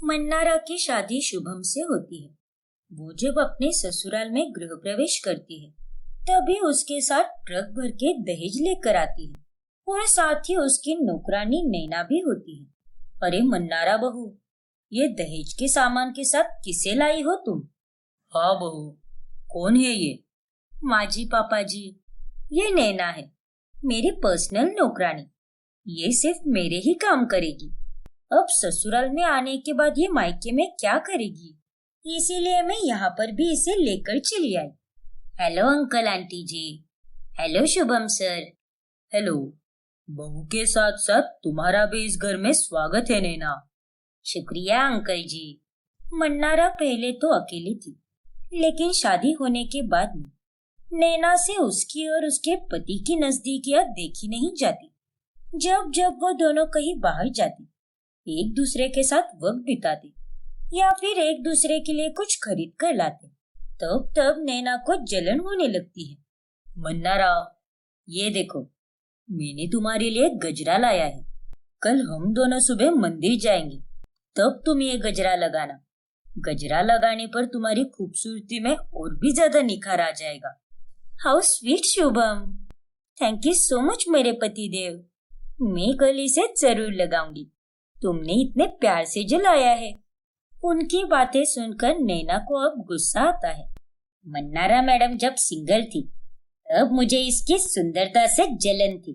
मन्नारा की शादी शुभम से होती है। वो जब अपने ससुराल में गृह प्रवेश करती है तभी उसके साथ ट्रक भर के दहेज लेकर आती है और साथ ही उसकी नौकरानी नैना भी होती है। अरे मन्नारा बहू, ये दहेज के सामान के साथ किसे लाई हो तुम? हाँ बहू, कौन है ये? माँ जी, पापा जी, ये नैना है, मेरी पर्सनल नौकरानी। ये सिर्फ मेरे ही काम करेगी। अब ससुराल में आने के बाद ये मायके में क्या करेगी, इसीलिए मैं यहाँ पर भी इसे लेकर चली आई। Hello uncle aunty ji. Hello Shubham sir. Hello. बहू के साथ साथ तुम्हारा भी इस घर में स्वागत है नैना। शुक्रिया अंकल जी। मन्नारा पहले तो अकेली थी, लेकिन शादी होने के बाद में नैना से उसकी और उसके पति की नजदीकियां देखी नहीं जाती। जब जब वो दोनों कहीं बाहर जाती, एक दूसरे के साथ वक्त बिताते या फिर एक दूसरे के लिए कुछ खरीद कर लाते, तब तब नैना को जलन होने लगती है। मन्नारा, ये देखो, मैंने तुम्हारे लिए गजरा लाया है। कल हम दोनों सुबह मंदिर जाएंगे, तब तुम ये गजरा लगाना। गजरा लगाने पर तुम्हारी खूबसूरती में और भी ज्यादा निखार आ जाएगा। How sweet Shubham, thank you so much मेरे पति देव। मैं कल इसे जरूर लगाऊंगी, तुमने इतने प्यार से जो लाया है। उनकी बातें सुनकर नैना को अब गुस्सा आता है। मन्नारा मैडम जब सिंगल थी तब मुझे इसकी सुंदरता से जलन थी,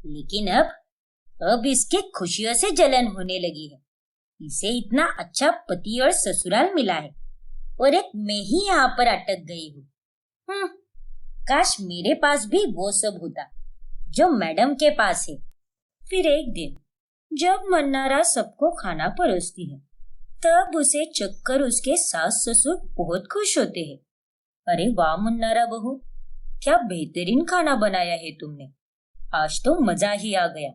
लेकिन अब इसकी खुशियों से जलन होने लगी है। इसे इतना अच्छा पति और ससुराल मिला है और एक मैं ही यहाँ पर अटक गई हूँ। काश मेरे पास भी वो सब होता जो मैडम के पास है। फिर एक दिन जब मन्नारा सबको खाना परोसती है, तब उसे चखकर उसके सास ससुर बहुत खुश होते हैं। अरे वाह मन्नारा बहू, क्या बेहतरीन खाना बनाया है तुमने। आज तो मजा ही आ गया।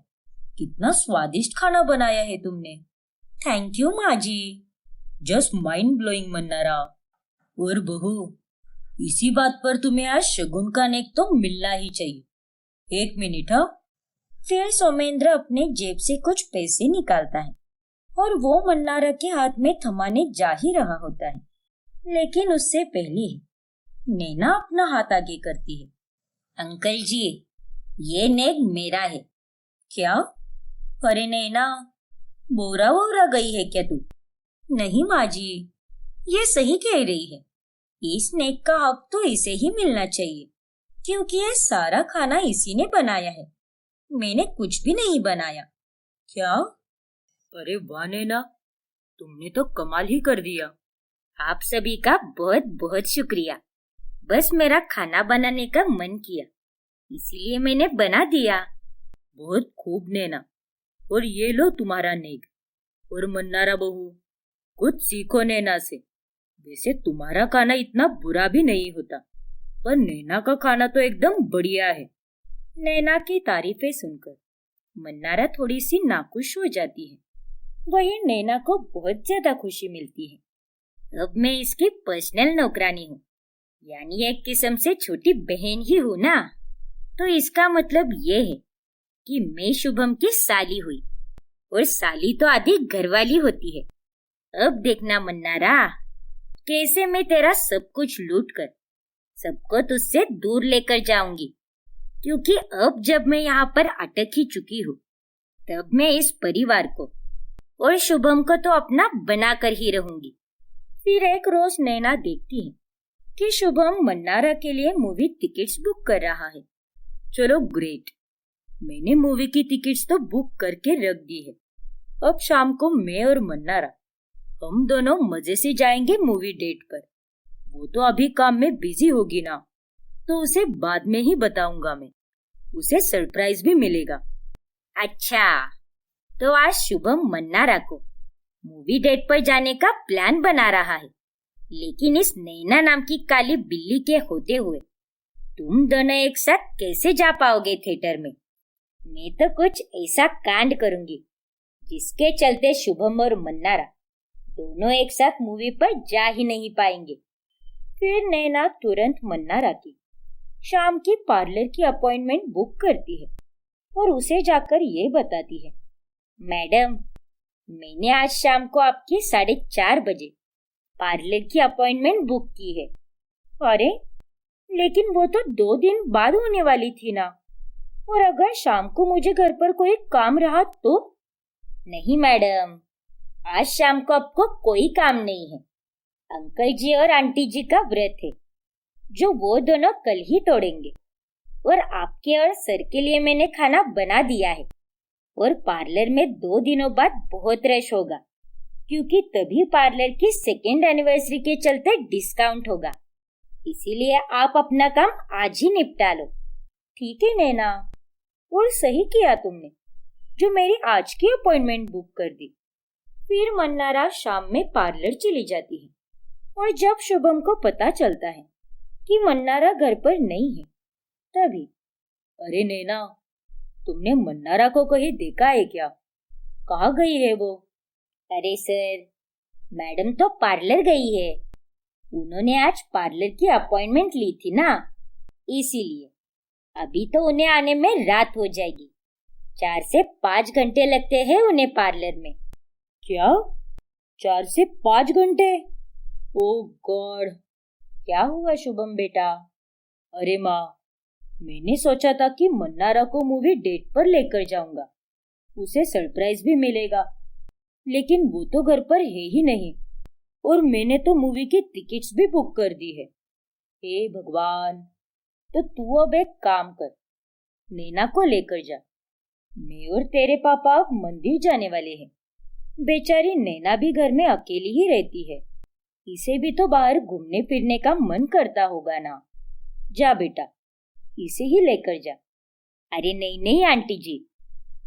कितना स्वादिष्ट खाना बनाया है तुमने। थैंक यू माँ ji. Just mind blowing Mannara. और बहू, इसी बात पर तुम्हें आज शगुन का नेक तो मिलना ही चाहिए। 1 मिनट। हाँ। फिर सोमेंद्र अपने जेब से कुछ पैसे निकालता है और वो मन्नारा के हाथ में थमाने जा ही रहा होता है, लेकिन उससे पहले ही नैना अपना हाथ आगे करती है। अंकल जी, ये नेक मेरा है। क्या? अरे नैना, बोरा वोरा गई है क्या तू? नहीं माँ जी, ये सही कह रही है। इस नेक का हक तो इसे ही मिलना चाहिए, क्योंकि ये सारा खाना इसी ने बनाया है। मैंने कुछ भी नहीं बनाया। क्या? अरे वाह नैना, तुमने तो कमाल ही कर दिया। आप सभी का बहुत बहुत शुक्रिया। बस मेरा खाना बनाने का मन किया, इसीलिए मैंने बना दिया। बहुत खूब नैना। और ये लो तुम्हारा नेक। और मन्नारा बहू, कुछ सीखो नैना से। वैसे तुम्हारा खाना इतना बुरा भी नहीं होता, पर नैना का खाना तो एकदम बढ़िया है। नैना की तारीफें सुनकर मन्नारा थोड़ी सी नाखुश हो जाती है। वहीं नैना को बहुत ज्यादा खुशी मिलती है। अब मैं इसकी पर्सनल नौकरानी हूँ, यानी एक किस्म से छोटी बहन ही हूँ ना। तो इसका मतलब ये है कि मैं शुभम की साली हुई, और साली तो आधी घरवाली होती है। अब देखना मन्नारा, कैसे मैं तेरा सब कुछ लूट कर सबको तुझसे दूर लेकर जाऊंगी। क्योंकि अब जब मैं यहाँ पर अटक ही चुकी हूँ, तब मैं इस परिवार को और शुभम को तो अपना बनाकर ही रहूंगी। फिर एक रोज नैना देखती है कि शुभम मन्नारा के लिए मूवी टिकट्स बुक कर रहा है। चलो ग्रेट, मैंने मूवी की टिकट्स तो बुक करके रख दी है। अब शाम को मैं और मन्नारा हम दोनों मजे से जाएंगे मूवी डेट पर। वो तो अभी काम में बिजी होगी ना, तो उसे बाद में ही बताऊंगा मैं। उसे सरप्राइज भी मिलेगा। अच्छा, तो आज शुभम मन्नारा को मूवी डेट पर जाने का प्लान बना रहा है, लेकिन इस नैना नाम की काली बिल्ली के होते हुए तुम दोनों एक साथ कैसे जा पाओगे थिएटर में? मैं तो कुछ ऐसा कांड करूंगी जिसके चलते शुभम और मन्नारा दोनों एक साथ मूवी पर जा ही नहीं पाएंगे। फिर नैना तुरंत मन्नारा की शाम की पार्लर की अपॉइंटमेंट बुक करती है और उसे जाकर ये बताती है, मैडम, मैंने आज शाम को आपके 4:30 बजे पार्लर की अपॉइंटमेंट बुक की है। अरे, लेकिन वो तो 2 दिन बाद होने वाली थी ना। और अगर शाम को मुझे घर पर कोई काम रहा तो? नहीं मैडम, आज शाम को आपको कोई काम नहीं है। अंकल जी और आंटी जी का व्रत है, जो वो दोनों कल ही तोड़ेंगे। और आपके और सर के लिए मैंने खाना बना दिया है। और पार्लर में 2 दिनों बाद बहुत रश होगा, क्योंकि तभी पार्लर की 2nd एनिवर्सरी के चलते डिस्काउंट होगा। इसीलिए आप अपना काम आज ही निपटा लो। ठीक है नैना, और सही किया तुमने जो मेरी आज की अपॉइंटमेंट बुक कर दी। फिर मन्नारा शाम में पार्लर चली जाती है। और जब शुभम को पता चलता है कि मन्नारा घर पर नहीं है, तभी, अरे नैना, तुमने मन्नारा को कहीं देखा है क्या? कहाँ गई है वो? अरे सर, मैडम तो पार्लर गई है। उन्होंने आज पार्लर की अपॉइंटमेंट ली थी ना, इसीलिए अभी तो उन्हें आने में रात हो जाएगी। 4 से 5 घंटे लगते हैं उन्हें पार्लर में। क्या? 4 से 5 घंटे? ओह गॉड, क्या हुआ शुभम बेटा? अरे माँ, मैंने सोचा था कि मन्नारा को मूवी डेट पर लेकर जाऊंगा, उसे सरप्राइज भी मिलेगा। लेकिन वो तो घर पर है ही नहीं, और मैंने तो मूवी की टिकट्स भी बुक कर दी है। हे भगवान, तो तू अब एक काम कर, नैना को लेकर जा। मैं और तेरे पापा अब मंदिर जाने वाले हैं। बेचारी नैना भी घर में अकेली ही रहती है, इसे भी तो बाहर घूमने फिरने का मन करता होगा ना। जा बेटा, इसे ही लेकर जा। अरे नहीं नहीं आंटी जी,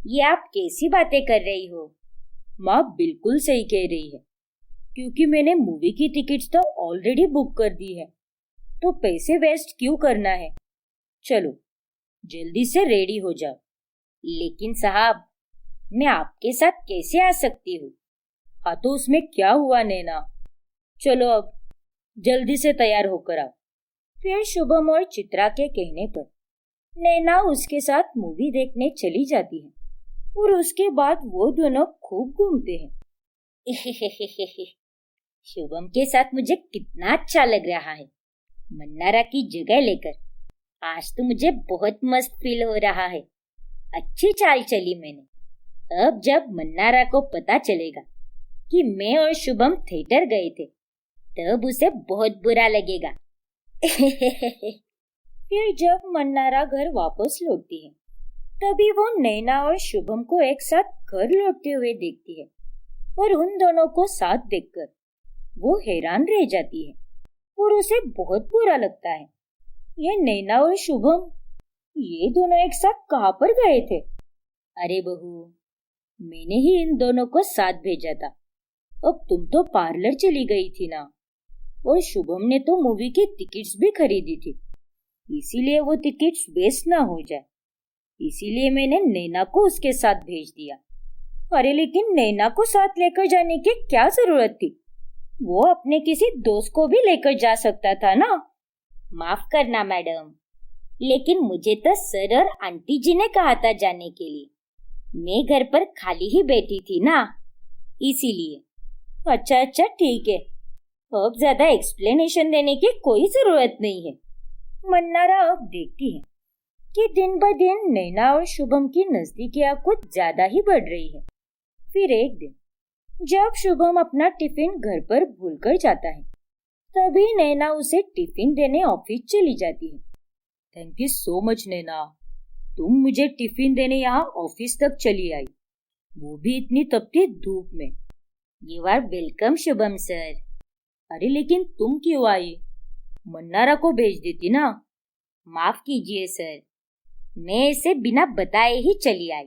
ये आप कैसी बातें कर रही हो? माँ बिल्कुल सही कह रही है, क्योंकि मैंने मूवी की टिकट्स तो ऑलरेडी बुक कर दी है, तो पैसे वेस्ट क्यों करना है। चलो जल्दी से रेडी हो जाओ। लेकिन साहब, मैं आपके साथ कैसे आ सकती हूँ? हाँ तो उसमें क्या हुआ नैना, चलो अब जल्दी से तैयार होकर आओ। फिर शुभम और चित्रा के कहने पर नैना उसके साथ मूवी देखने चली जाती है। और उसके बाद वो दोनों खूब घूमते हैं। शुभम के साथ मुझे कितना अच्छा लग रहा है, मन्नारा की जगह लेकर। आज तो मुझे बहुत मस्त फील हो रहा है। अच्छी चाल चली मैंने। अब जब मन्नारा को पता चलेगा कि मैं और शुभम थिएटर गए थे, तब उसे बहुत बुरा लगेगा। फिर जब मन्नारा घर वापस लौटती है, तभी वो नैना और शुभम को एक साथ घर लौटते हुए देखती है। और उन दोनों को साथ देखकर वो हैरान रह जाती है और उसे बहुत बुरा लगता है। ये नैना और शुभम, ये दोनों एक साथ कहाँ पर गए थे? अरे बहू, मैंने ही इन दोनों को साथ भेजा था। अब तुम तो पार्लर चली गई थी ना, और शुभम ने तो मूवी की टिकट्स भी खरीदी थी, इसीलिए वो टिकट्स वेस्ट ना हो जाए, इसीलिए मैंने नैना को उसके साथ भेज दिया। अरे लेकिन नैना को साथ लेकर जाने की क्या जरूरत थी? वो अपने किसी दोस्त को भी लेकर जा सकता था ना। माफ करना मैडम, लेकिन मुझे तो सर और आंटी जी ने कहा था जाने के लिए। मैं घर पर खाली ही बैठी थी ना, इसीलिए। अच्छा ठीक है, अब ज्यादा एक्सप्लेनेशन देने की कोई जरूरत नहीं है। मन्नारा अब देखती है कि दिन ब दिन नैना और शुभम की नजदीकियां कुछ ज्यादा ही बढ़ रही है। फिर एक दिन जब शुभम अपना टिफिन घर पर भूलकर जाता है, तभी नैना उसे टिफिन देने ऑफिस चली जाती है। थैंक यू सो मच नैना, तुम मुझे टिफिन देने यहाँ ऑफिस तक चली आई, वो भी इतनी तपती धूप में। You are welcome Shubham sir. अरे लेकिन तुम क्यों आई? मन्नारा को भेज देती ना। माफ कीजिए सर, मैं इसे बिना बताए ही चली आई।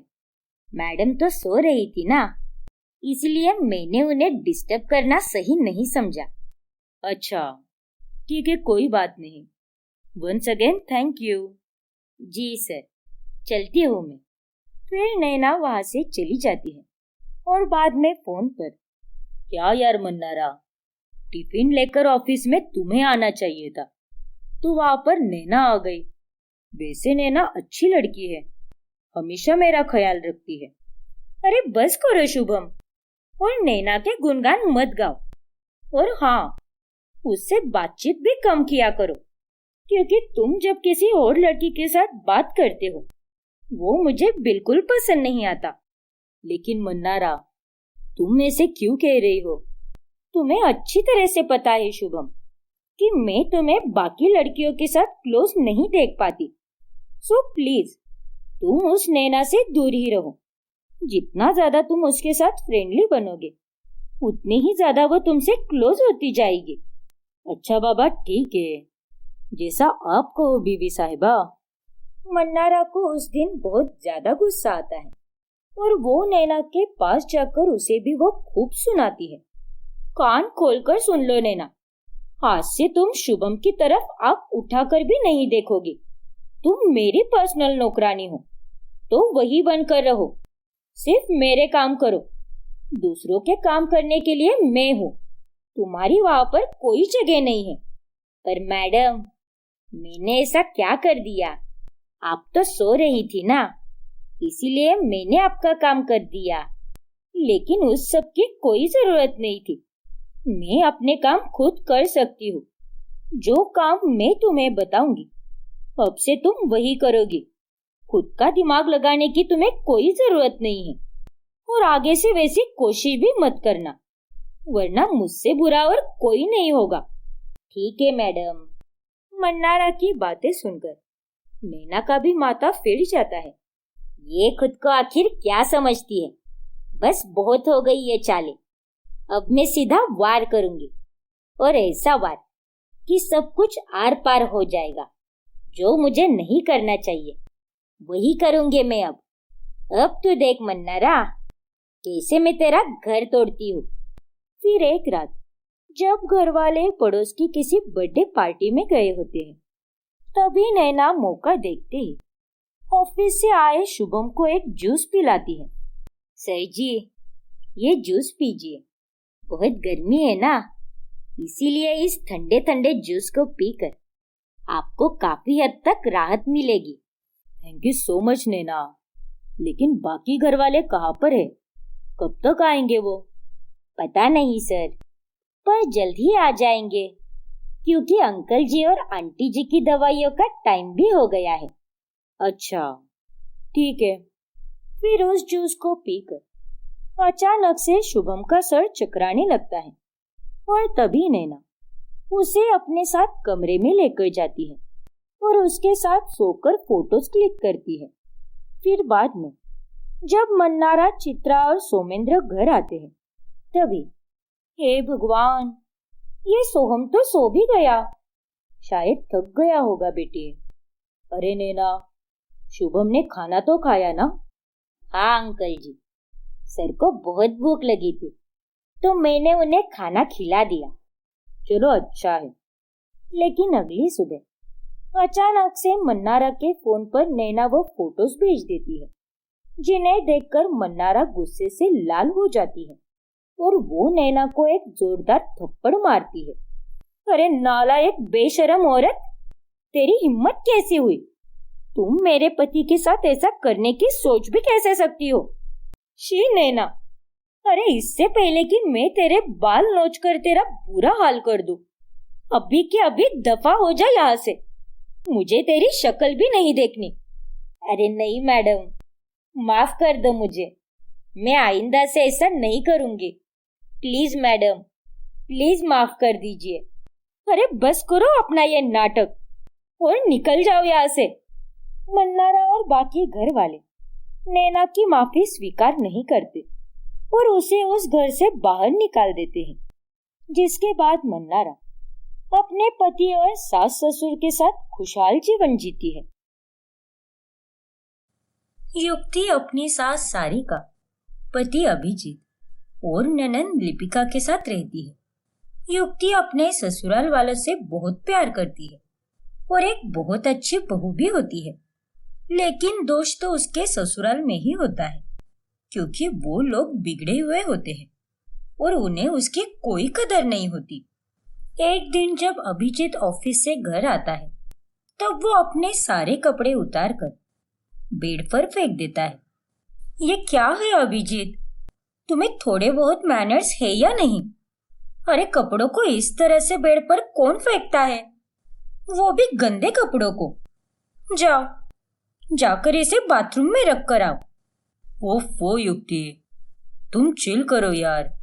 मैडम तो सो रही थी ना, इसलिए मैंने उन्हें डिस्टर्ब करना सही नहीं समझा। अच्छा ठीक है, कोई बात नहीं। Once again thank you. जी सर, चलती हूँ मैं। फिर नैना वहां से चली जाती है और बाद में फोन पर, क्या यार मन्नारा, टिफिन लेकर ऑफिस में तुम्हें आना चाहिए था, तो वहां पर नैना आ गई। वैसे नैना अच्छी लड़की है, हमेशा मेरा ख्याल रखती है। अरे बस करो शुभम, और नैना के गुणगान मत गाओ। और हाँ, उससे बातचीत भी कम किया करो, क्योंकि तुम जब किसी और लड़की के साथ बात करते हो वो मुझे बिल्कुल पसंद नहीं आता। लेकिन मन्नारा, तुम ऐसे क्यों कह रही हो? तुम्हें अच्छी तरह से पता है शुभम कि मैं तुम्हें बाकी लड़कियों के साथ क्लोज नहीं देख पाती। सो प्लीज तुम उस नैना से दूर ही रहो। जितना ज्यादा तुम उसके साथ फ्रेंडली बनोगे उतनी ही ज्यादा वो तुमसे क्लोज होती जाएगी। अच्छा बाबा, ठीक है, जैसा आप कहो बीवी साहिबा। मन्नारा को उस दिन बहुत ज्यादा गुस्सा आता है और वो नैना के पास जाकर उसे भी वो खूब सुनाती है। कान खोलकर सुन लो नैना, आज से तुम शुभम की तरफ आंख उठाकर भी नहीं देखोगी। तुम मेरी पर्सनल नौकरानी हो तो वही बनकर रहो। सिर्फ मेरे काम करो, दूसरों के काम करने के लिए मैं हूँ। तुम्हारी वहां पर कोई जगह नहीं है। पर मैडम, मैंने ऐसा क्या कर दिया? आप तो सो रही थी ना, इसीलिए मैंने आपका काम कर दिया। लेकिन उस सब की कोई जरूरत नहीं थी। मैं अपने काम खुद कर सकती हूँ। जो काम मैं तुम्हें बताऊंगी अब से तुम वही करोगी। खुद का दिमाग लगाने की तुम्हें कोई जरूरत नहीं है और आगे से वैसी कोशिश भी मत करना, वरना मुझसे बुरा और कोई नहीं होगा। ठीक है मैडम। मन्नारा की बातें सुनकर नैना का भी माथा फिर जाता है। ये खुद को आखिर क्या समझती है? बस बहुत हो गई ये चालें। अब मैं सीधा वार करूंगी, और ऐसा वार कि सब कुछ आर पार हो जाएगा। जो मुझे नहीं करना चाहिए वही करूंगी मैं अब तू देख मन्नारा, कैसे मैं तेरा घर तोड़ती हूँ। फिर एक रात जब घर वाले पड़ोस की किसी बर्थडे पार्टी में गए होते हैं, तभी नैना मौका देखते ही ऑफिस से आए शुभम को एक जूस पिलाती है। सर जी, ये जूस पीजिए, बहुत गर्मी है ना, इसीलिए इस ठंडे ठंडे जूस को पीकर आपको काफी हद तक राहत मिलेगी। थैंक यू सो मच नैना। लेकिन बाकी घर वाले कहाँ पर है? कब तक आएंगे वो? पता नहीं सर, पर जल्द ही आ जाएंगे, क्योंकि अंकल जी और आंटी जी की दवाइयों का टाइम भी हो गया है। अच्छा, ठीक है। फिर उस जूस को पीकर अचानक से शुभम का सर चकराने लगता है और तभी नैना उसे अपने साथ कमरे में लेकर जाती है और उसके साथ सोकर फोटोज क्लिक करती है। फिर बाद में जब मन्नारा, चित्रा और सोमेंद्र घर आते हैं, तभी हे भगवान, ये सोहम तो सो भी गया। शायद थक गया होगा बेटी। अरे नैना, शुभम ने खाना तो खाया ना? हाँ अंकल जी, सर को बहुत भूख लगी थी तो मैंने उन्हें खाना खिला दिया। चलो अच्छा है। लेकिन अगली सुबह अचानक से मन्नारा के फोन पर नैना वो फोटोज भेज देती है, जिन्हें देखकर मन्नारा गुस्से से लाल हो जाती है और वो नैना को एक जोरदार थप्पड़ मारती है। अरे नालायक बेशरम औरत, तेरी हिम्मत कैसी हुई? तुम मेरे पति के साथ ऐसा करने की सोच भी कैसे सकती हो? शी नैना, अरे इससे पहले कि मैं तेरे बाल नोच कर तेरा बुरा हाल कर दूं, अभी के अभी दफा हो जा यहाँ से। मुझे तेरी शक्ल भी नहीं देखनी। अरे नहीं मैडम, माफ कर दो मुझे, मैं आइंदा से ऐसा नहीं करूंगी। प्लीज मैडम, प्लीज माफ कर दीजिए। अरे बस करो अपना ये नाटक और निकल जाओ यहाँ से। मन्नारा और बाकी घर वाले नैना की माफी स्वीकार नहीं करते और उसे उस घर से बाहर निकाल देते हैं, जिसके बाद मन्नारा अपने पति और सास ससुर के साथ खुशहाल जीवन जीती है। युक्ति अपनी सास सारिका, पति अभिजीत और ननंद लिपिका के साथ रहती है। युक्ति अपने ससुराल वालों से बहुत प्यार करती है और एक बहुत अच्छी बहू भी होती है। लेकिन दोष तो उसके ससुराल में ही होता है, क्योंकि वो लोग बिगड़े हुए होते हैं और उन्हें उसकी कोई कदर नहीं होती। एक दिन जब अभिजीत ऑफिस से घर आता है, तब वो अपने सारे कपड़े उतारकर बेड पर फेंक देता है। ये क्या है अभिजीत? तुम्हें थोड़े बहुत मैनर्स है या नहीं? अरे कपड़ों को इस तरह से बेड पर कौन फेंकता है, वो भी गंदे कपड़ों को? जाओ, जाकर इसे बाथरूम में रख कर आओ। ओफो युक्ति, तुम चिल करो यार।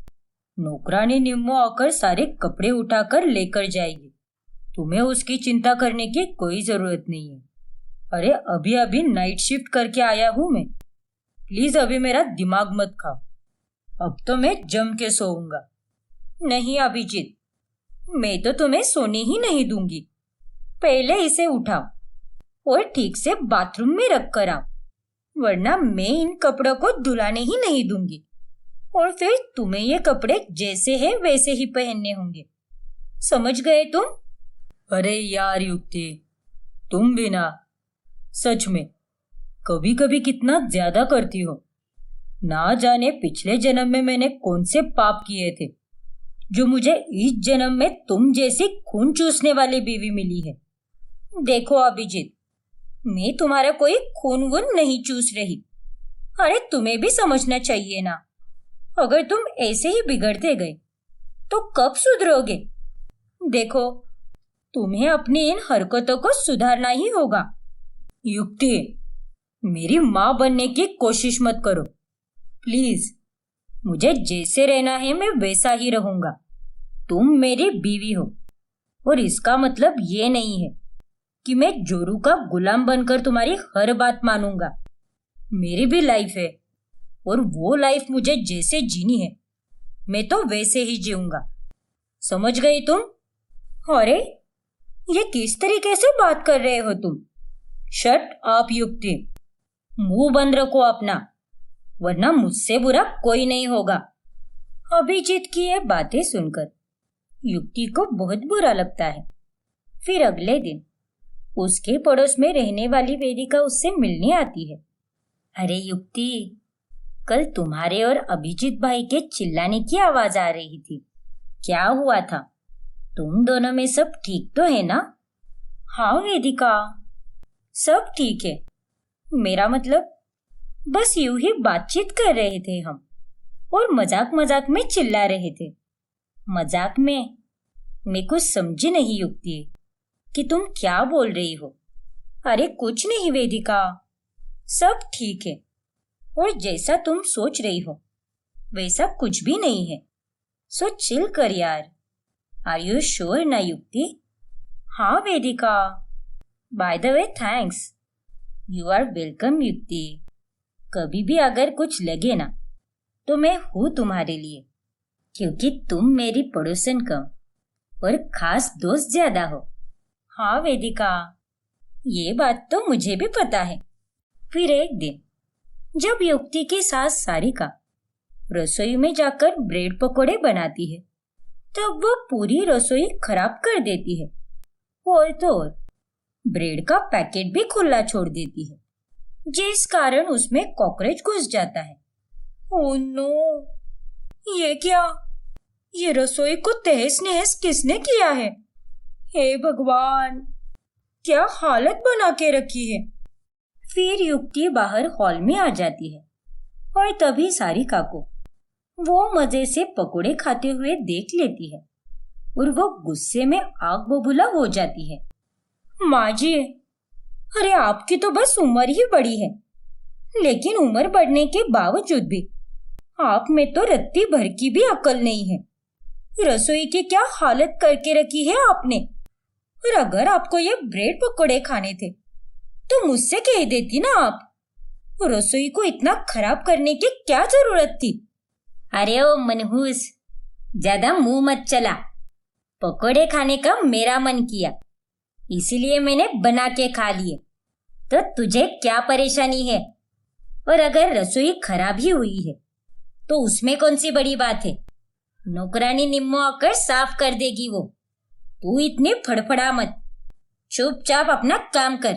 नौकरानी निम्मो आकर सारे कपड़े उठाकर लेकर जाएगी, तुम्हें उसकी चिंता करने की कोई जरूरत नहीं है। अरे अभी अभी नाइट शिफ्ट करके आया हूं मैं, प्लीज अभी मेरा दिमाग मत खाओ। अब तो मैं जम के सोऊंगा। नहीं अभिजीत, मैं तो तुम्हें सोने ही नहीं दूंगी। पहले इसे उठाओ और ठीक से बाथरूम में रख कर आओ, वरना मैं इन कपड़ों को धुलाने ही नहीं दूंगी और फिर तुम्हें ये कपड़े जैसे है वैसे ही पहनने होंगे। समझ गए तुम? अरे यार युक्ति, तुम भी ना, सच में कभी कभी कितना ज्यादा करती हो। ना जाने पिछले जन्म में मैंने कौन से पाप किए थे जो मुझे इस जन्म में तुम जैसी खून चूसने वाली बीवी मिली है। देखो अभिजीत, मैं तुम्हारा कोई खून वून नहीं चूस रही। अरे तुम्हें भी समझना चाहिए ना, अगर तुम ऐसे ही बिगड़ते गए तो कब सुधरोगे? देखो, तुम्हें अपनी इन हरकतों को सुधारना ही होगा। युक्ति, मेरी माँ बनने की कोशिश मत करो प्लीज। मुझे जैसे रहना है मैं वैसा ही रहूंगा। तुम मेरी बीवी हो और इसका मतलब ये नहीं है कि मैं जोरू का गुलाम बनकर तुम्हारी हर बात मानूंगा। मेरी भी लाइफ है और वो लाइफ मुझे जैसे जीनी है मैं तो वैसे ही जीऊंगा। समझ गई तुम? अरे ये किस तरीके से बात कर रहे हो तुम? शट अप युक्ति, मुंह बंद रखो अपना, वरना मुझसे बुरा कोई नहीं होगा। अभिजीत की ये बातें सुनकर युक्ति को बहुत बुरा लगता है। फिर अगले दिन उसके पड़ोस में रहने वाली वेदिका उससे मिलने आती है। अरे युक्ति, कल तुम्हारे और अभिजीत भाई के चिल्लाने की आवाज आ रही थी, क्या हुआ था? तुम दोनों में सब ठीक तो है ना? हाँ वेदिका, सब ठीक है। मेरा मतलब बस यूं ही बातचीत कर रहे थे हम और मजाक मजाक में चिल्ला रहे थे। मजाक में? मैं कुछ समझी नहीं युक्ति कि तुम क्या बोल रही हो। अरे कुछ नहीं वेदिका, सब ठीक है और जैसा तुम सोच रही हो वैसा कुछ भी नहीं है। सो चिल कर यार। आर यू श्योर ना युक्ति? हाँ Vedika. By the way thanks. You are welcome Yukti. कभी भी अगर कुछ लगे ना तो मैं हूं तुम्हारे लिए, क्योंकि तुम मेरी पड़ोसन कम और खास दोस्त ज्यादा हो। हाँ वेदिका, ये बात तो मुझे भी पता है। फिर एक दिन जब युक्ति की सास सारिका रसोई में जाकर ब्रेड पकोड़े बनाती है, तब वो पूरी रसोई खराब कर देती है और तो और ब्रेड का पैकेट भी खुला छोड़ देती है, जिस कारण उसमें कॉकरोच घुस जाता है। ओह नो, ये क्या? ये रसोई को तहस नहस किसने किया है? हे भगवान, क्या हालत बना के रखी है। फिर युक्ति बाहर हॉल में आ जाती है और तभी सारिका को वो मजे से पकोड़े खाते हुए देख लेती है और वो गुस्से में आग बबूला हो जाती है। माँ जी, अरे आपकी तो बस उम्र ही बड़ी है, लेकिन उम्र बढ़ने के बावजूद भी आप में तो रत्ती भर की भी अकल नहीं है। रसोई की क्या हालत करके रखी है आपने। और अगर आपको ये ब्रेड पकोड़े खाने थे तो मुझसे कह देती ना आप। रसोई को इतना खराब करने की क्या जरूरत थी? अरे ओ मनहूस, ज्यादा मुंह मत चला। पकोड़े खाने का मेरा मन किया, इसीलिए मैंने बना के खा लिए। तो तुझे क्या परेशानी है? और अगर रसोई खराब ही हुई है तो उसमें कौन सी बड़ी बात है? नौकरानी निम्मो आकर साफ कर देगी वो। तू इतनी फड़फड़ा मत, चुपचाप अपना काम कर।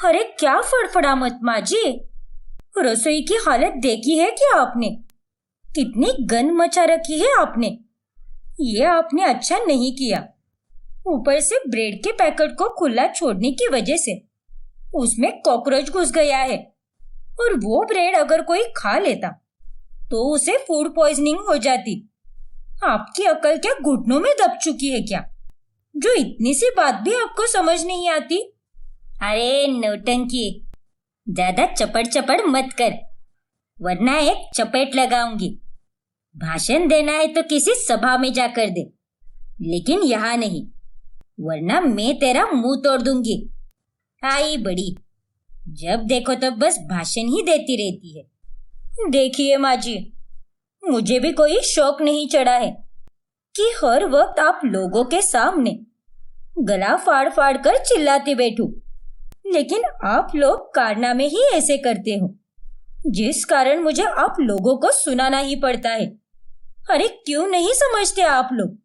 अरे क्या फड़फड़ा मत माँ जी, रसोई की हालत देखी है क्या आपने? कितनी गंद मचा रखी है आपने। ये आपने अच्छा नहीं किया। ऊपर से ब्रेड के पैकेट को खुला छोड़ने की वजह से उसमें कॉकरोच घुस गया है, और वो ब्रेड अगर कोई खा लेता तो उसे फूड पॉइजनिंग हो जाती। आपकी अकल क्या घुटनों में दब चुकी है क्या, जो इतनी सी बात भी आपको समझ नहीं आती? अरे नौटंकी, ज्यादा चपड़ चपड़ मत कर, वरना एक चपेट लगाऊंगी। भाषण देना है तो किसी सभा में जाकर दे, लेकिन यहाँ नहीं, वरना मैं तेरा मुंह तोड़ दूंगी। आई बड़ी, जब देखो तब बस भाषण ही देती रहती है। देखिए माँ जी, मुझे भी कोई शौक नहीं चढ़ा है कि हर वक्त आप लोगों के सामने गला फाड़ फाड़ कर चिल्लाते बैठूं, लेकिन आप लोग कारनामे ही ऐसे करते हो जिस कारण मुझे आप लोगों को सुनाना ही पड़ता है। अरे क्यों नहीं समझते आप लोग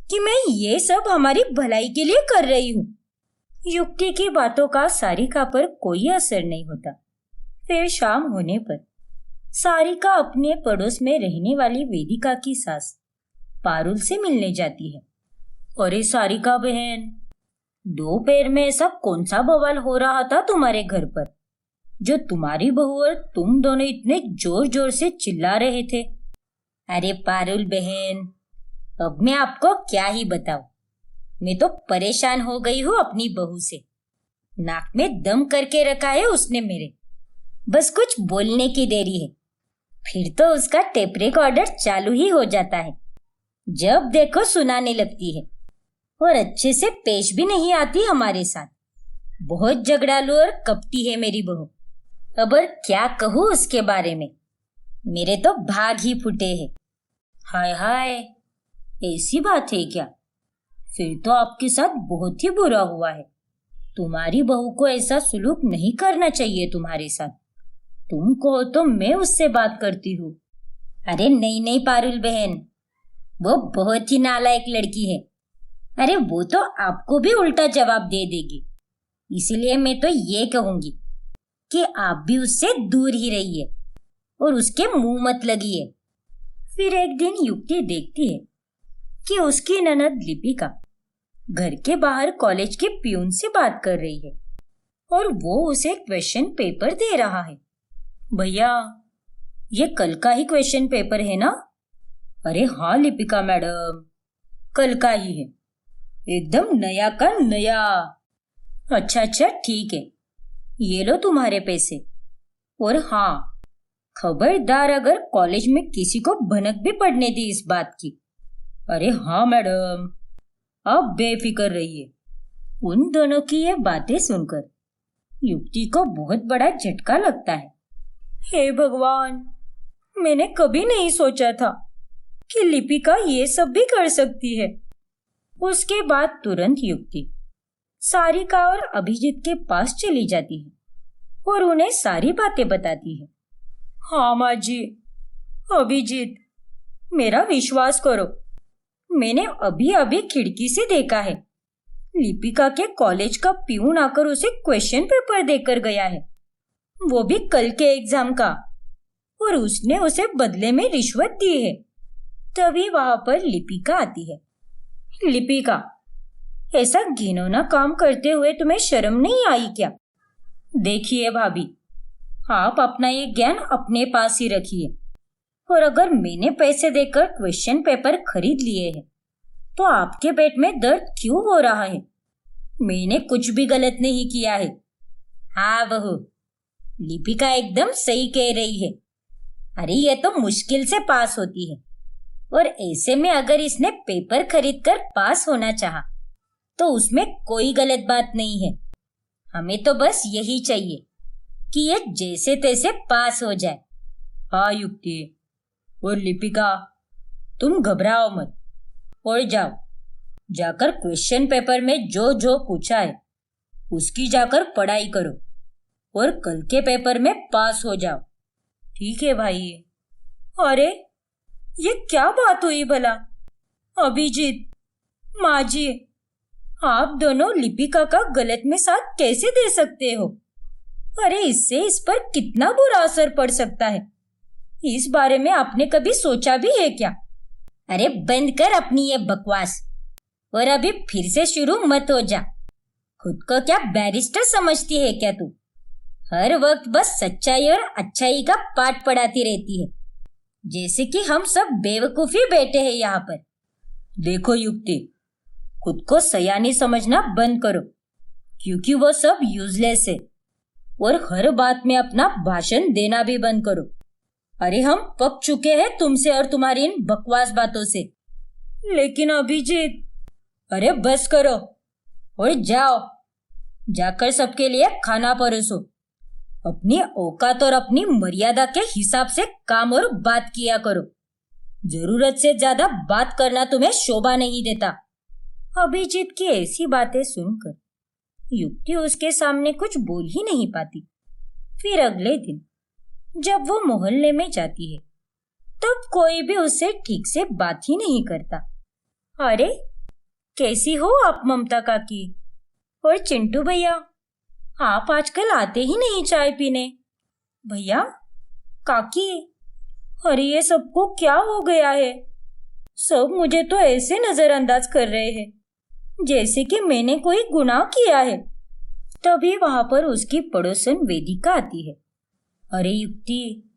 कि मैं ये सब हमारी भलाई के लिए कर रही हूँ? युक्ति की बातों का सारिका पर कोई असर नहीं होता। फिर शाम होने पर सारिका अपने पड़ोस में रहने वाली वेदिका की सास पारुल से मिलने जाती है। अरे सारिका बहन, दोपहर में ऐसा कौन सा बवाल हो रहा था तुम्हारे घर पर, जो तुम्हारी बहू और तुम दोनों इतने जोर जोर से चिल्ला रहे थे? अरे पारुल बहन, अब मैं आपको क्या ही बताऊं। मैं तो परेशान हो गई हूँ अपनी बहू से। नाक में दम करके रखा है उसने मेरे, बस कुछ बोलने की देरी है, फिर तो उसका टेप रिकॉर्डर चालू ही हो जाता है। जब देखो सुनाने लगती है, और अच्छे से पेश भी नहीं आती हमारे साथ। बहुत झगड़ालू और कपटी है मेरी बहू। अब और क्या कहूँ उसके बारे में, मेरे तो भाग ही फूटे हैं। हाय हाय, ऐसी बात है क्या? फिर तो आपके साथ बहुत ही बुरा हुआ है। तुम्हारी बहू को ऐसा सुलूक नहीं करना चाहिए तुम्हारे साथ। तुम कहो तो मैं उससे बात करती हूँ। अरे नहीं नहीं पारुल बहन, वो बहुत ही नालायक लड़की है। अरे वो तो आपको भी उल्टा जवाब दे देगी। इसलिए मैं तो ये कहूंगी कि आप भी उससे दूर ही रहिए और उसके मुंह मत लगिए। फिर एक दिन युक्ति देखती है कि उसकी ननद लिपिका घर के बाहर कॉलेज के प्यून से बात कर रही है और वो उसे क्वेश्चन पेपर दे रहा है। भैया, ये कल का ही क्वेश्चन पेपर है ना? अरे हाँ लिपिका मैडम, कल का ही है, एकदम नया का नया। अच्छा अच्छा ठीक है, ये लो तुम्हारे पैसे। और हाँ, खबरदार अगर कॉलेज में किसी को भनक भी पड़ने दी इस बात की। अरे हाँ मैडम, आप बेफिक्र रहिए। उन दोनों की ये बातें सुनकर युक्ति को बहुत बड़ा झटका लगता है। हे भगवान, मैंने कभी नहीं सोचा था कि लिपिका ये सब भी कर सकती है। उसके बाद तुरंत युक्ति सारिका और अभिजीत के पास चली जाती है और उन्हें सारी बातें बताती है। हाँ माँ जी, अभिजीत, मेरा विश्वास करो, मैंने अभी अभी खिड़की से देखा है, लिपिका के कॉलेज का प्यून आकर उसे क्वेश्चन पेपर देकर गया है, वो भी कल के एग्जाम का, और उसने उसे बदले में रिश्वत दी है। तभी वहां पर लिपिका आती है। लिपिका, ऐसा घिनौना काम करते हुए तुम्हें शर्म नहीं आई क्या? देखिए भाभी, आप अपना ये ज्ञान अपने पास ही रखिए, और अगर मैंने पैसे देकर क्वेश्चन पेपर खरीद लिए हैं, तो आपके पेट में दर्द क्यों हो रहा है? मैंने कुछ भी गलत नहीं किया है। हाँ बहू, लिपिका एकदम सही कह रही है। अरे ये तो मुश्किल से पास होती है, और ऐसे में अगर इसने पेपर खरीद कर पास होना चाहा, तो उसमें कोई गलत बात नहीं है। हमें तो बस यही चाहिए कि ये जैसे तैसे पास हो जाए। हाँ युक्ति और लिपिका, तुम घबराओ मत और जाओ, जाकर क्वेश्चन पेपर में जो जो पूछा है उसकी जाकर पढ़ाई करो और कल के पेपर में पास हो जाओ। ठीक है भाई? अरे ये क्या बात हुई भला? अभिजीत, माँ जी, आप दोनों लिपिका का गलत में साथ कैसे दे सकते हो? अरे इससे इस पर कितना बुरा असर पड़ सकता है, इस बारे में आपने कभी सोचा भी है क्या? अरे बंद कर अपनी ये बकवास, और अभी फिर से शुरू मत हो जा। खुद को क्या बैरिस्टर समझती है क्या तू? हर वक्त बस सच्चाई और अच्छाई का पाठ पढ़ाती रहती है। जैसे कि हम सब बेवकूफी बैठे हैं यहाँ पर। देखो युक्ति, खुद को सयानी समझना बंद करो, क्योंकि वो सब यूजलेस है। और हर बात में अपना भाषण देना भी बंद करो। अरे हम पक चुके हैं तुमसे और तुम्हारी इन बकवास बातों से। लेकिन अभिजीत। अरे बस करो और जाओ, जाकर सबके लिए खाना परोसो। अपनी औकात और अपनी मर्यादा के हिसाब से काम और बात किया करो। जरूरत से ज्यादा बात करना तुम्हें शोभा नहीं देता। अभिजीत की ऐसी बातें सुनकर युक्ति उसके सामने कुछ बोल ही नहीं पाती। फिर अगले दिन जब वो मोहल्ले में जाती है तब कोई भी उससे ठीक से बात ही नहीं करता। अरे कैसी हो आप ममता काकी? और चिंटू भैया, आप आजकल आते ही नहीं चाय पीने। भैया, काकी, अरे ये सबको क्या हो गया है? सब मुझे तो ऐसे नजरअंदाज कर रहे हैं जैसे कि मैंने कोई गुनाह किया है। तभी वहां पर उसकी पड़ोसन वेदिका आती है। अरे युक्ति,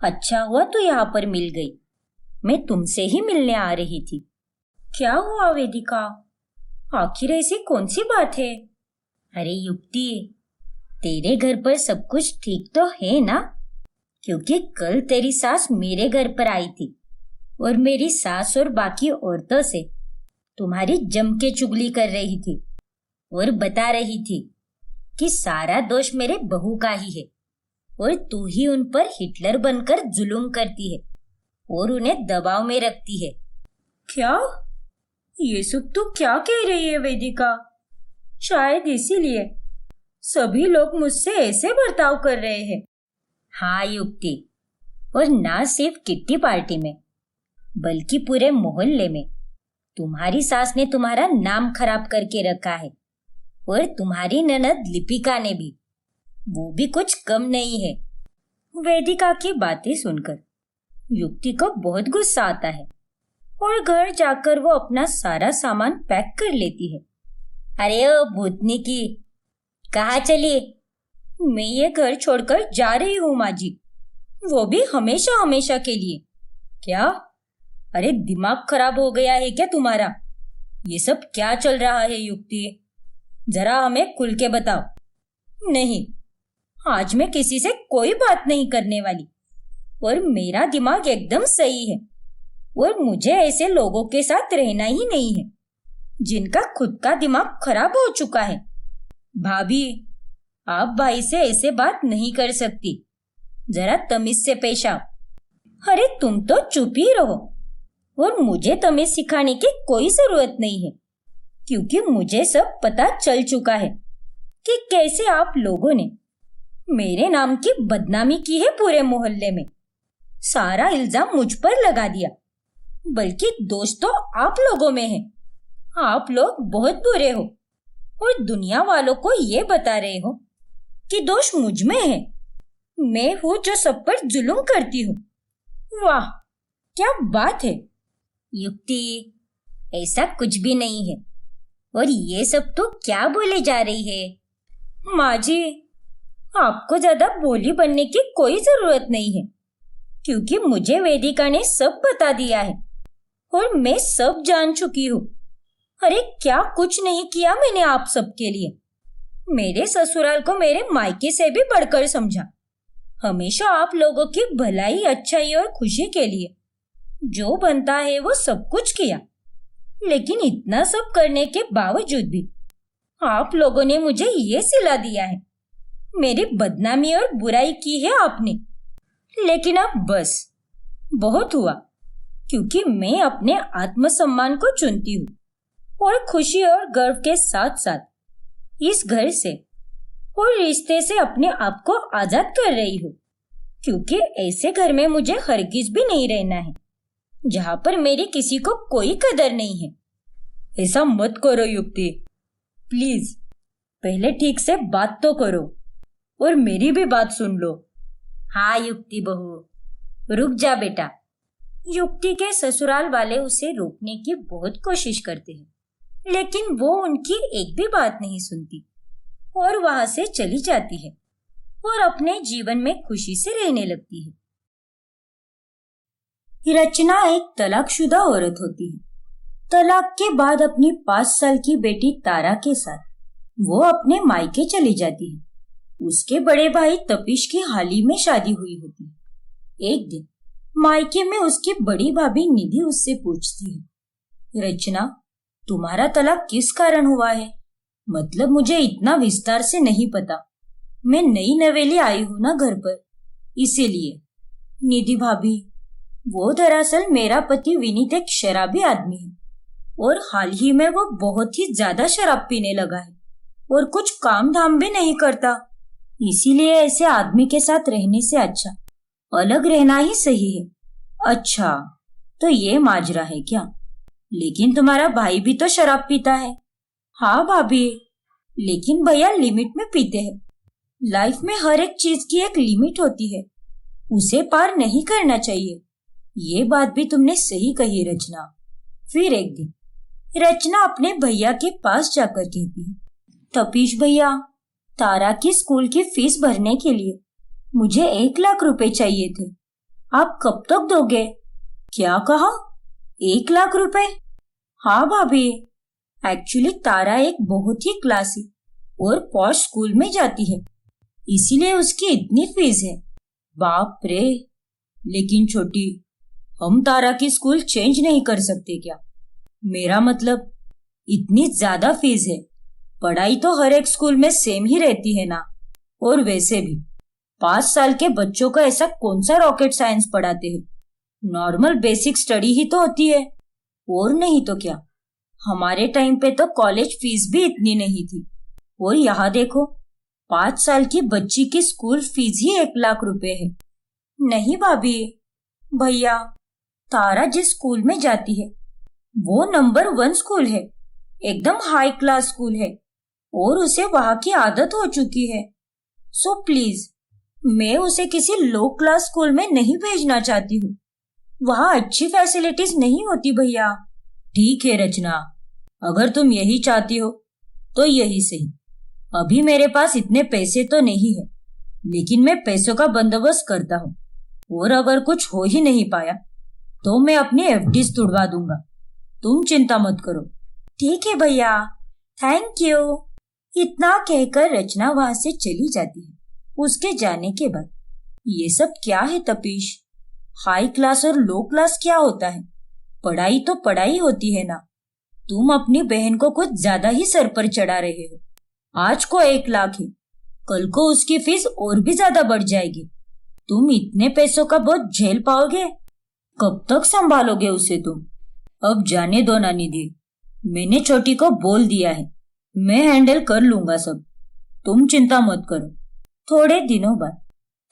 अच्छा हुआ तू यहाँ पर मिल गई। मैं तुमसे ही मिलने आ रही थी। क्या हुआ वेदिका? आखिर ऐसी कौन सी बात है? अरे युक्ति, तेरे घर पर सब कुछ ठीक तो है ना? क्योंकि कल तेरी सास मेरे घर पर आई थी और मेरी सास और बाकी औरतों से तुम्हारी जम के चुगली कर रही थी और बता रही थी कि सारा दोष मेरे बहू का ही है और तू ही उन पर हिटलर बनकर जुल्म करती है और उन्हें दबाव में रखती है। क्या? ये सब तू क्या कह रही है वेदिका? शायद इसीलिए सभी लोग मुझसे ऐसे बर्ताव कर रहे हैं। हाँ युक्ति, और ना सिर्फ किट्टी पार्टी में बल्कि पूरे मोहल्ले में तुम्हारी सास ने तुम्हारा नाम खराब करके रखा है और तुम्हारी ननद लिपिका ने भी। वो भी कुछ कम नहीं है। वेदिका की बातें सुनकर युक्ति को बहुत गुस्सा आता है और घर जाकर वो अपना सारा सामान पैक कर लेती है। अरे ओ भूतनी की, कहाँ चली? मैं ये घर छोड़कर जा रही हूँ माँ जी, वो भी हमेशा हमेशा के लिए। क्या? अरे दिमाग खराब हो गया है क्या तुम्हारा? ये सब क्या चल रहा है युक्ति? जरा हमें खुल के बताओ। नहीं, आज मैं किसी से कोई बात नहीं करने वाली और मेरा दिमाग एकदम सही है और मुझे ऐसे लोगों के साथ रहना ही नहीं है जिनका खुद का दिमाग खराब हो चुका है। भाभी, आप भाई से ऐसे बात नहीं कर सकती। जरा तमीज से पेश आओ। अरे तुम तो चुप ही रहो और मुझे तमीज सिखाने की कोई जरूरत नहीं है, क्योंकि मुझे सब पता चल चुका है कि कैसे आप लोगों ने मेरे नाम की बदनामी की है पूरे मोहल्ले में। सारा इल्जाम मुझ पर लगा दिया, बल्कि दोष तो आप लोगों में है। आप लोग बहुत बुरे हो और दुनिया वालों को ये बता रहे हो कि दोष मुझ में है। मैं हूँ जो सब पर जुल्म करती हूँ। वाह, क्या बात है युक्ति, ऐसा कुछ भी नहीं है। और ये सब तो क्या बोले जा रही है? माँ जी, आपको ज्यादा भोली बनने की कोई जरूरत नहीं है, क्योंकि मुझे वेदिका ने सब बता दिया है और मैं सब जान चुकी हूँ। अरे क्या कुछ नहीं किया मैंने आप सबके लिए। मेरे ससुराल को मेरे मायके से भी बढ़कर समझा। हमेशा आप लोगों की भलाई, अच्छाई और खुशी के लिए जो बनता है वो सब कुछ किया, लेकिन इतना सब करने के बावजूद भी आप लोगों ने मुझे ये सिला दिया है। मेरी बदनामी और बुराई की है आपने। लेकिन अब बस, बहुत हुआ, क्योंकि मैं अपने आत्मसम्मान को चुनती हूँ और खुशी और गर्व के साथ साथ इस घर से और रिश्ते से अपने आप को आजाद कर रही हूँ, क्योंकि ऐसे घर में मुझे हरगिज भी नहीं रहना है जहाँ पर मेरी किसी को कोई कदर नहीं है। ऐसा मत करो युक्ति, प्लीज पहले ठीक से बात तो करो और मेरी भी बात सुन लो। हाँ युक्ति बहू, रुक जा बेटा। युक्ति के ससुराल वाले उसे रोकने की बहुत कोशिश करते हैं, लेकिन वो उनकी एक भी बात नहीं सुनती और वहां से चली जाती है और अपने जीवन में खुशी से रहने लगती है। रचना एक तलाकशुदा औरत होती है। तलाक के बाद अपनी 5 साल की बेटी तारा के साथ वो अपने मायके चली जाती है। उसके बड़े भाई तपीश की हाल ही में शादी हुई होती है। एक दिन मायके में उसकी बड़ी भाभी निधि उससे पूछती है, रचना, तुम्हारा तलाक किस कारण हुआ है? मतलब मुझे इतना विस्तार से नहीं पता। मैं नई नवेली आई हूं ना घर पर, इसीलिए। निधि भाभी, वो दरअसल मेरा पति विनीत एक शराबी आदमी है और हाल ही में वो बहुत ही ज्यादा शराब पीने लगा है और कुछ काम धाम भी नहीं करता। इसीलिए ऐसे आदमी के साथ रहने से अच्छा अलग रहना ही सही है। अच्छा, तो ये माजरा है क्या? लेकिन तुम्हारा भाई भी तो शराब पीता है। हाँ भाभी, लेकिन भैया लिमिट में पीते हैं। लाइफ में हर एक चीज की एक लिमिट होती है, उसे पार नहीं करना चाहिए। ये बात भी तुमने सही कही रचना। फिर एक दिन रचना अपने भैया के पास जाकर कहती है, तपीश भैया, तारा की स्कूल की फीस भरने के लिए मुझे 1 लाख रुपए चाहिए थे। आप कब तक दोगे? क्या कहा? 1 लाख रुपए? हाँ भाभी, एक्चुअली तारा एक बहुत ही क्लासी और पॉश स्कूल में जाती है, इसीलिए उसकी इतनी फीस है। बाप रे, लेकिन छोटी, हम तारा की स्कूल चेंज नहीं कर सकते क्या? मेरा मतलब, इतनी ज्यादा फीस है। पढ़ाई तो हर एक स्कूल में सेम ही रहती है ना। और वैसे भी 5 साल के बच्चों को ऐसा कौन सा रॉकेट साइंस पढ़ाते हैं? नॉर्मल बेसिक स्टडी ही तो होती है। और नहीं तो क्या, हमारे टाइम पे तो कॉलेज फीस भी इतनी नहीं थी। और यहाँ देखो, 5 साल की बच्ची की स्कूल फीस ही 1 लाख रुपए है। नहीं भाभी, भैया, तारा जिस स्कूल में जाती है वो नंबर 1 स्कूल है, एकदम हाई क्लास स्कूल है और उसे वहां की आदत हो चुकी है। सो प्लीज, मैं उसे किसी लो क्लास स्कूल में नहीं भेजना चाहती हूँ। वहां अच्छी फैसिलिटीज नहीं होती भैया। ठीक है रचना, अगर तुम यही चाहती हो तो यही सही। अभी मेरे पास इतने पैसे तो नहीं है, लेकिन मैं पैसों का बंदोबस्त करता हूँ और अगर कुछ हो ही नहीं पाया तो मैं अपनी एफडीज तुड़वा दूंगा। तुम चिंता मत करो। ठीक है भैया, थैंक यू। इतना कहकर रचना वहां से चली जाती है। उसके जाने के बाद, ये सब क्या है तपीश? हाई क्लास और लो क्लास क्या होता है? पढ़ाई तो पढ़ाई होती है ना। तुम अपनी बहन को कुछ ज्यादा ही सर पर चढ़ा रहे हो। आज को 1 लाख है, कल को उसकी फीस और भी ज्यादा बढ़ जाएगी। तुम इतने पैसों का बोझ झेल पाओगे? कब तक संभालोगे उसे तुम? अब जाने दो ना निधि, मैंने छोटी को बोल दिया है, मैं हैंडल कर लूंगा सब। तुम चिंता मत करो। थोड़े दिनों बाद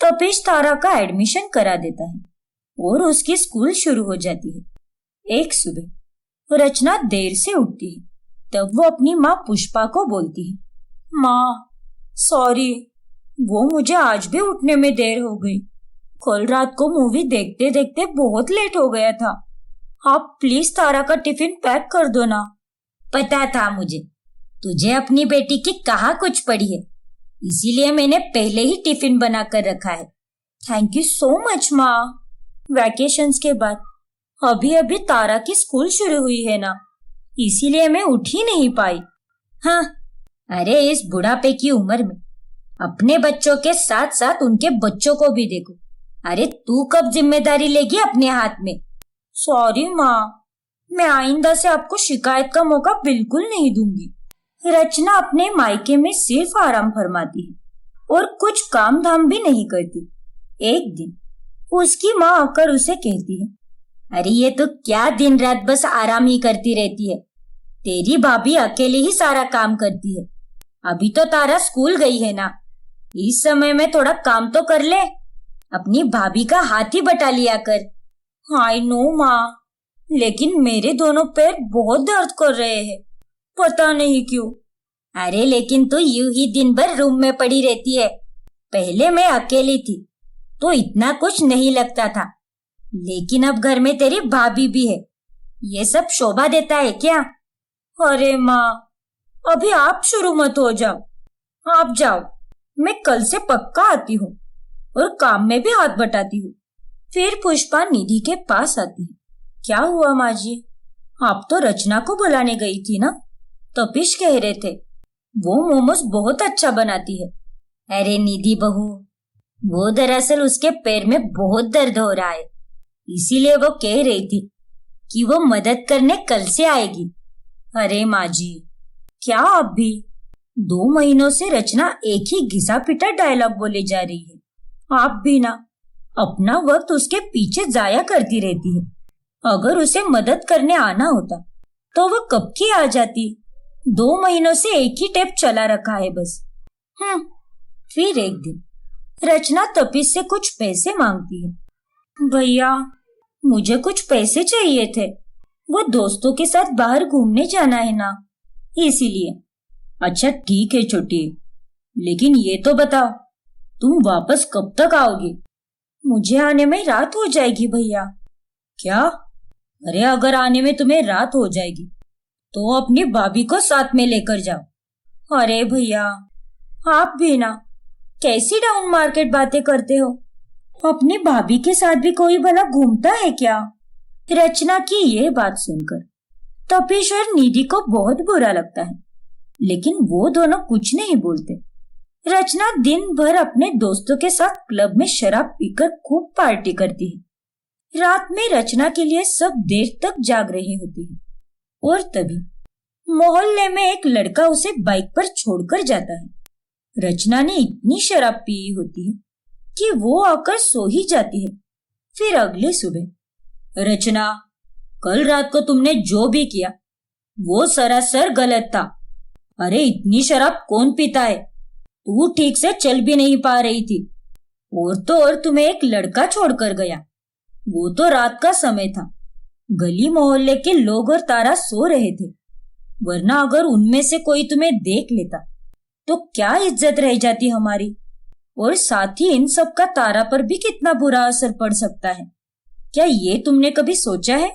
तपीश तारा का एडमिशन करा देता है और उसकी स्कूल शुरू हो जाती है। एक सुबह रचना देर से उठती है, तब वो अपनी माँ पुष्पा को बोलती है, माँ सॉरी, वो मुझे आज भी उठने में देर हो गई। कल रात को मूवी देखते देखते बहुत लेट हो गया था। आप प्लीज तारा का टिफिन पैक कर दो ना। पता था मुझे, तुझे अपनी बेटी की कहाँ कुछ पड़ी है, इसीलिए मैंने पहले ही टिफिन बना कर रखा है। थैंक यू सो मच माँ। वैकेशंस के बाद अभी अभी तारा की स्कूल शुरू हुई है ना, इसीलिए मैं उठ ही नहीं पाई। हाँ, अरे इस बुढ़ापे की उम्र में अपने बच्चों के साथ साथ उनके बच्चों को भी देखो। अरे तू कब जिम्मेदारी लेगी अपने हाथ में? सॉरी माँ, मैं आइंदा से आपको शिकायत का मौका बिल्कुल नहीं दूंगी। रचना अपने मायके में सिर्फ आराम फरमाती है और कुछ काम धाम भी नहीं करती। एक दिन उसकी माँ आकर उसे कहती है, अरे ये तो क्या दिन रात बस आराम ही करती रहती है। तेरी भाभी अकेले ही सारा काम करती है। अभी तो तारा स्कूल गई है ना, इस समय में थोड़ा काम तो कर ले, अपनी भाभी का हाथ ही बटा लिया कर। आई नो माँ, लेकिन मेरे दोनों पैर बहुत दर्द कर रहे हैं, पता नहीं क्यों। अरे लेकिन तू यूं ही दिन भर रूम में पड़ी रहती है। पहले मैं अकेली थी तो इतना कुछ नहीं लगता था, लेकिन अब घर में तेरी भाभी भी है, ये सब शोभा देता है क्या? अरे माँ, अभी आप शुरू मत हो जाओ। आप जाओ, मैं कल से पक्का आती हूँ और काम में भी हाथ बटाती हूँ। फिर पुष्पा निधि के पास आती है। क्या हुआ माँ जी? आप तो रचना को बुलाने गई थी ना? तपीश कह रहे थे वो मोमोज बहुत अच्छा बनाती है। अरे निधि बहू, वो दरअसल उसके पैर में बहुत दर्द हो रहा है, इसीलिए वो कह रही थी कि वो मदद करने कल से आएगी। अरे माँ जी, क्या आप भी? 2 महीनों से रचना एक ही घिसा पिटा डायलॉग बोले जा रही है। आप भी ना अपना वक्त उसके पीछे जाया करती रहती है। अगर उसे मदद करने आना होता तो वो कब की आ जाती। 2 महीनों से एक ही टेप चला रखा है बस। फिर एक दिन रचना तपीश से कुछ पैसे मांगती है। भैया, मुझे कुछ पैसे चाहिए थे, वो दोस्तों के साथ बाहर घूमने जाना है ना, इसीलिए। अच्छा ठीक है छोटी, लेकिन ये तो बताओ तुम वापस कब तक आओगी? मुझे आने में रात हो जाएगी भैया। क्या? अरे अगर आने में तुम्हें रात हो जाएगी तो अपनी भाभी को साथ में लेकर जाओ। अरे भैया, आप भी ना कैसी डाउन मार्केट बातें करते हो? अपनी भाभी के साथ भी कोई भला घूमता है क्या? रचना की ये बात सुनकर तपीश और निधि को बहुत बुरा लगता है, लेकिन वो दोनों कुछ नहीं बोलते। रचना दिन भर अपने दोस्तों के साथ क्लब में शराब पीकर खूब पार्टी करती है। रात में रचना के लिए सब देर तक जाग रहे होते हैं और तभी मोहल्ले में एक लड़का उसे बाइक पर छोड़कर जाता है। रचना ने इतनी शराब पी होती है कि वो आकर सो ही जाती है। फिर अगली सुबह, रचना, कल रात को तुमने जो भी किया वो सरासर गलत था। अरे इतनी शराब कौन पीता है? तू ठीक से चल भी नहीं पा रही थी, और तो और तुम्हें एक लड़का छोड़कर गया। वो तो रात का समय था, गली मोहल्ले के लोग और तारा सो रहे थे, वरना अगर उनमें से कोई तुम्हें देख लेता तो क्या इज्जत रह जाती हमारी। और साथ ही इन सब का तारा पर भी कितना बुरा असर पड़ सकता है। क्या ये तुमने कभी सोचा है?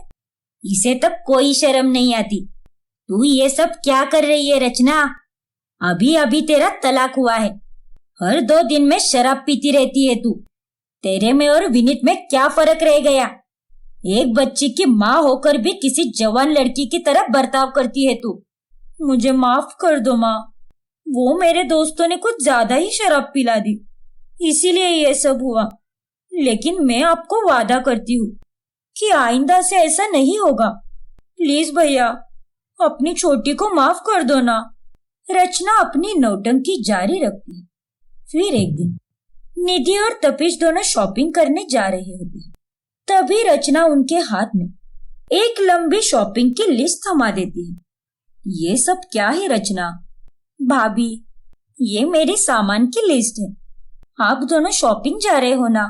इसे तक कोई शर्म नहीं आती। तू ये सब क्या कर रही है रचना? अभी अभी तेरा तलाक हुआ है, हर 2 दिन में शराब पीती रहती है तू। तेरे में और विनीत में क्या फर्क रह गया? एक बच्ची की माँ होकर भी किसी जवान लड़की की तरह बर्ताव करती है तू। मुझे माफ कर दो माँ, वो मेरे दोस्तों ने कुछ ज्यादा ही शराब पिला दी, इसीलिए ये सब हुआ। लेकिन मैं आपको वादा करती हूँ कि आइंदा से ऐसा नहीं होगा। प्लीज भैया, अपनी छोटी को माफ कर दो ना। रचना अपनी नौटंकी जारी रखती है। फिर एक दिन निधि और तपीश दोनों शॉपिंग करने जा रहे होते हैं। तभी रचना उनके हाथ में एक लंबी शॉपिंग की लिस्ट थमा देती है। ये सब क्या है रचना? भाभी, ये मेरी सामान की लिस्ट है। आप दोनों शॉपिंग जा रहे हो ना,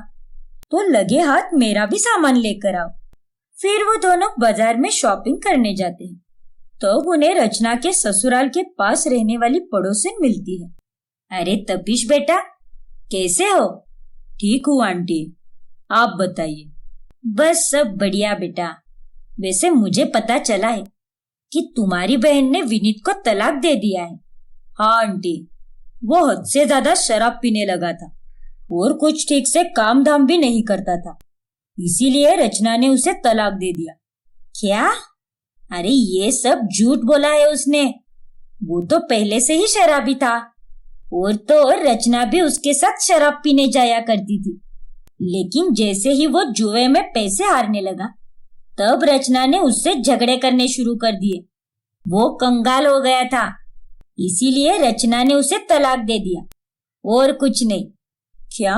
तो लगे हाथ मेरा भी सामान लेकर आओ। फिर वो दोनों बाजार में शॉपिंग करने जाते हैं। तब उन्हें रचना के ससुराल के पास रहने वाली पड़ोसन मिलती है। अरे तपीश बेटा, कैसे हो? ठीक हूँ आंटी, आप बताइए। बस सब बढ़िया बेटा। वैसे मुझे पता चला है कि तुम्हारी बहन ने विनीत को तलाक दे दिया है। हाँ आंटी, वो हद से ज्यादा शराब पीने लगा था और कुछ ठीक से काम धाम भी नहीं करता था, इसीलिए रचना ने उसे तलाक दे दिया। क्या? अरे ये सब झूठ बोला है उसने। वो तो पहले से ही शराबी था, और तो और रचना भी उसके साथ शराब पीने जाया करती थी। लेकिन जैसे ही वो जुए में पैसे हारने लगा, तब रचना ने उससे झगड़े करने शुरू कर दिए। वो कंगाल हो गया था, इसीलिए रचना ने उसे तलाक दे दिया, और कुछ नहीं। क्या?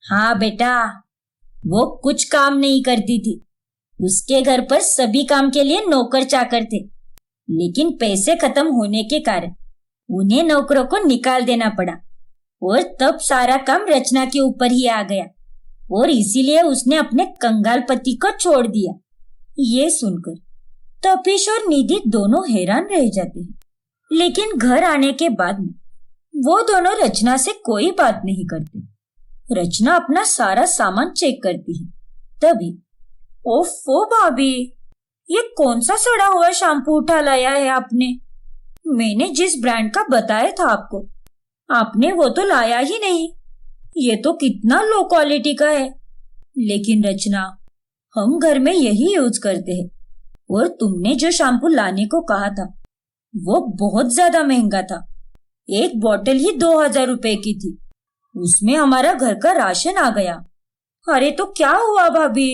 हाँ बेटा, वो कुछ काम नहीं करती थी। उसके घर पर सभी काम के लिए नौकर चाकर थे, लेकिन पैसे खत्म होने के कारण उन्हें नौकरों को निकाल देना पड़ा, और तब सारा काम रचना के ऊपर ही आ गया, और इसीलिए उसने अपने कंगाल पति को छोड़ दिया। ये सुनकर तपीश और निधि दोनों हैरान रह जाते हैं, लेकिन घर आने के बाद में वो दोनों रचना से कोई बात नहीं करते। रचना अपना सारा सामान चेक करती है। तभी, ओफो भाभी, ये कौन सा सड़ा हुआ शैम्पू उठा लाया है आपने? मैंने जिस ब्रांड का बताया था आपको, आपने वो तो लाया ही नहीं। ये तो कितना लो क्वालिटी का है। लेकिन रचना, हम घर में यही यूज करते हैं। और तुमने जो शैम्पू लाने को कहा था वो बहुत ज्यादा महंगा था। एक बोतल ही 2000 रुपए की थी। उसमें हमारा घर का राशन आ गया। अरे तो क्या हुआ भाभी?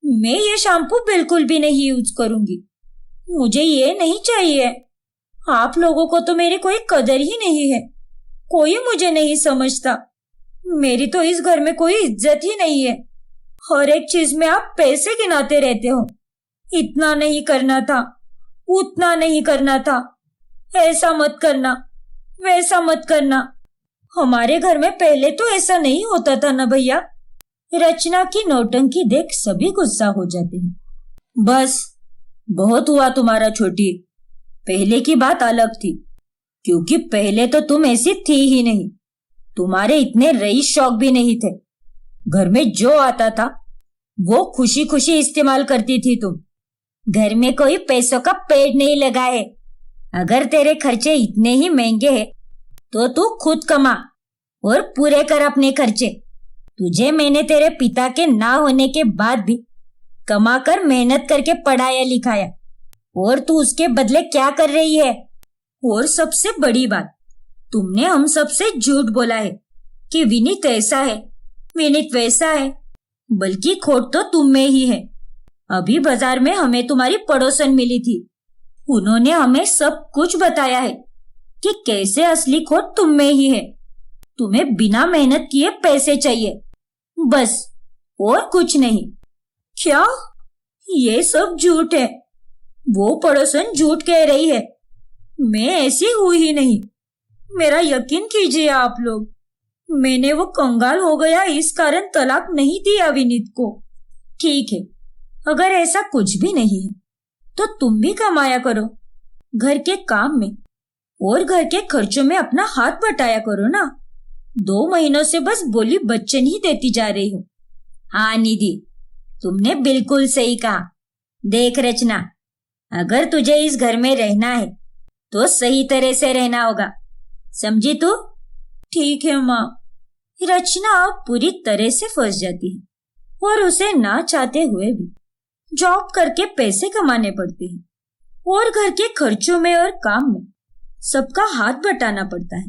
मैं ये शैम्पू बिल्कुल भी नहीं यूज करूंगी। मुझे ये नहीं चाहिए। आप लोगों को तो मेरी कोई कदर ही नहीं है। कोई मुझे नहीं समझता। मेरी तो इस घर में कोई इज्जत ही नहीं है। हर एक चीज में आप पैसे गिनाते रहते हो। इतना नहीं करना था, उतना नहीं करना था, ऐसा मत करना, वैसा मत करना। हमारे घर में पहले तो ऐसा नहीं होता था ना भैया। रचना की नौटंकी देख सभी गुस्सा हो जाते हैं। बस बहुत हुआ तुम्हारा छोटी। पहले की बात अलग थी, क्योंकि पहले तो तुम ऐसी थी ही नहीं। तुम्हारे इतने रईस शौक भी नहीं थे। घर में जो आता था वो खुशी खुशी इस्तेमाल करती थी तुम। घर में कोई पैसों का पेड़ नहीं लगाए। अगर तेरे खर्चे इतने ही महंगे हैं तो तू खुद कमा और पूरे कर अपने खर्चे। तुझे मैंने तेरे पिता के ना होने के बाद भी कमा कर मेहनत करके पढ़ाया लिखाया, और तू उसके बदले क्या कर रही है? और सबसे बड़ी बात, तुमने हम सबसे झूठ बोला है कि विनीत ऐसा है, विनीत वैसा है। बल्कि खोट तो तुम में ही है। अभी बाजार में हमें तुम्हारी पड़ोसन मिली थी। उन्होंने हमें सब कुछ बताया है कि कैसे असली खोट तुम में ही है। तुम्हें बिना मेहनत किए पैसे चाहिए, बस, और कुछ नहीं। क्या? ये सब झूठ है। वो पड़ोसन झूठ कह रही है। मैं ऐसी हुई ही नहीं। मेरा यकीन कीजिए आप लोग। मैंने वो कंगाल हो गया इस कारण तलाक नहीं दिया विनीत को। ठीक है, अगर ऐसा कुछ भी नहीं है तो तुम भी कमाया करो घर के काम में, और घर के खर्चों में अपना हाथ बटाया करो ना। 2 महीनों से बस बोली बच्चन ही देती जा रही हो। हाँ निधि, तुमने बिल्कुल सही कहा। देख रचना, अगर तुझे इस घर में रहना है तो सही तरह से रहना होगा, समझी तू? ठीक है माँ। रचना अब पूरी तरह से फंस जाती है और उसे ना चाहते हुए भी जॉब करके पैसे कमाने पड़ते हैं और घर के खर्चों में और काम में सबका हाथ बटाना पड़ता है।